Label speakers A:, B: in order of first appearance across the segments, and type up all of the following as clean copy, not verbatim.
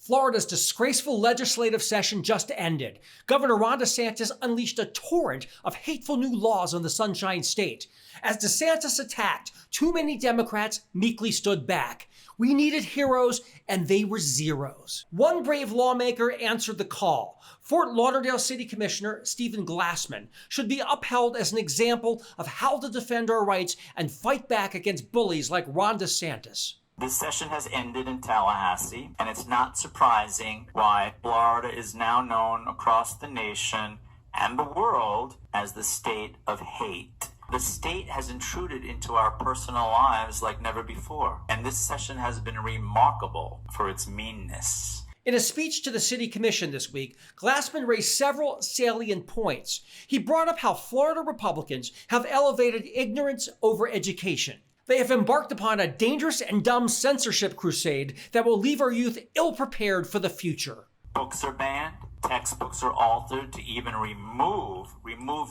A: Florida's disgraceful legislative session just ended. Governor Ron DeSantis unleashed a torrent of hateful new laws on the Sunshine State. As DeSantis attacked, too many Democrats meekly stood back. We needed heroes, and they were zeros. One brave lawmaker answered the call. Fort Lauderdale City Commissioner Stephen Glassman should be upheld as an example of how to defend our rights and fight back against bullies like Ron DeSantis.
B: This session has ended in Tallahassee, and it's not surprising why Florida is now known across the nation and the world as the state of hate. The state has intruded into our personal lives like never before, and this session has been remarkable for its meanness.
A: In a speech to the City Commission this week, Glassman raised several salient points. He brought up how Florida Republicans have elevated ignorance over education. They have embarked upon a dangerous and dumb censorship crusade that will leave our youth ill-prepared for the future.
B: Books are banned, textbooks are altered to even remove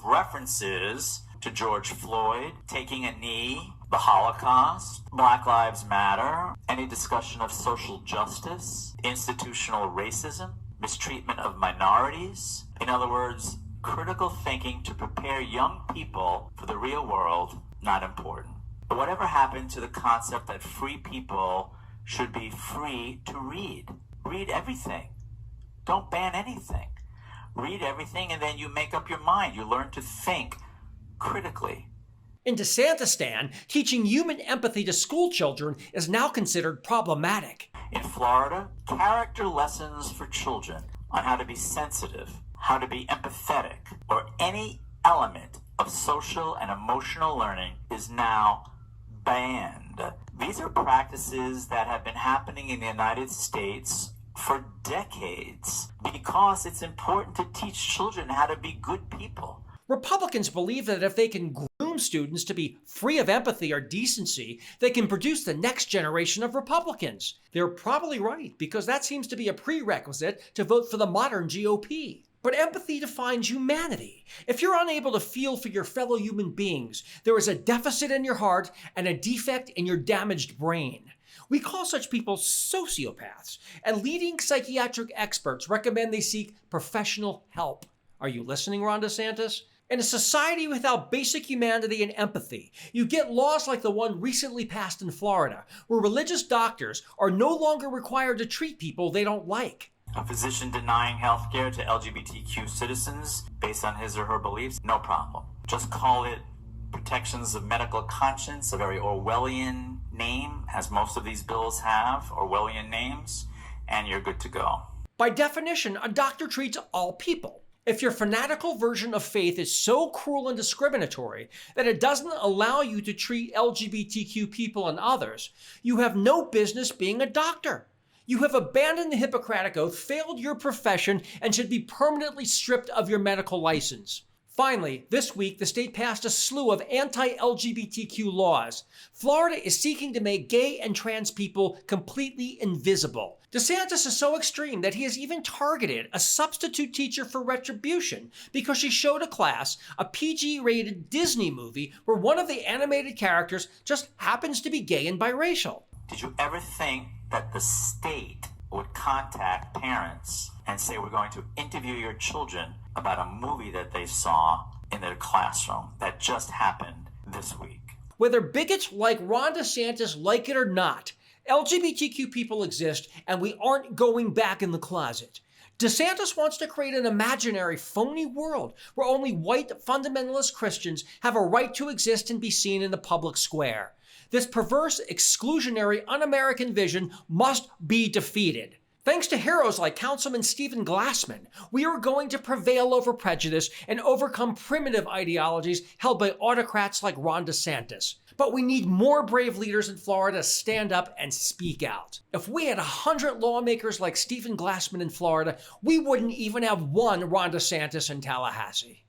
B: references to George Floyd, taking a knee, the Holocaust, Black Lives Matter, any discussion of social justice, institutional racism, mistreatment of minorities. In other words, critical thinking to prepare young people for the real world, not important. But whatever happened to the concept that free people should be free to read? Read everything. Don't ban anything. Read everything and then you make up your mind. You learn to think critically.
A: In DeSantistan, teaching human empathy to school children is now considered problematic.
B: In Florida, character lessons for children on how to be sensitive, how to be empathetic, or any element of social and emotional learning is now banned. These are practices that have been happening in the United States for decades because it's important to teach children how to be good people.
A: Republicans believe that if they can groom students to be free of empathy or decency, they can produce the next generation of Republicans. They're probably right, because that seems to be a prerequisite to vote for the modern GOP. But empathy defines humanity. If you're unable to feel for your fellow human beings, there is a deficit in your heart and a defect in your damaged brain. We call such people sociopaths, and leading psychiatric experts recommend they seek professional help. Are you listening, Ron DeSantis? In a society without basic humanity and empathy, you get laws like the one recently passed in Florida, where religious doctors are no longer required to treat people they don't like.
B: A physician denying health care to LGBTQ citizens based on his or her beliefs, no problem. Just call it protections of medical conscience, a very Orwellian name, as most of these bills have, Orwellian names, and you're good to go.
A: By definition, a doctor treats all people. If your fanatical version of faith is so cruel and discriminatory that it doesn't allow you to treat LGBTQ people and others, you have no business being a doctor. You have abandoned the Hippocratic Oath, failed your profession, and should be permanently stripped of your medical license. Finally, this week, the state passed a slew of anti-LGBTQ laws. Florida is seeking to make gay and trans people completely invisible. DeSantis is so extreme that he has even targeted a substitute teacher for retribution because she showed a class a PG-rated Disney movie where one of the animated characters just happens to be gay and biracial.
B: Did you ever think that the state would contact parents and say, we're going to interview your children about a movie that they saw in their classroom that just happened this week?
A: Whether bigots like Ron DeSantis like it or not, LGBTQ people exist and we aren't going back in the closet. DeSantis wants to create an imaginary, phony world where only white fundamentalist Christians have a right to exist and be seen in the public square. This perverse, exclusionary, un-American vision must be defeated. Thanks to heroes like Councilman Stephen Glassman, we are going to prevail over prejudice and overcome primitive ideologies held by autocrats like Ron DeSantis. But we need more brave leaders in Florida to stand up and speak out. If we had 100 lawmakers like Stephen Glassman in Florida, we wouldn't even have one Ron DeSantis in Tallahassee.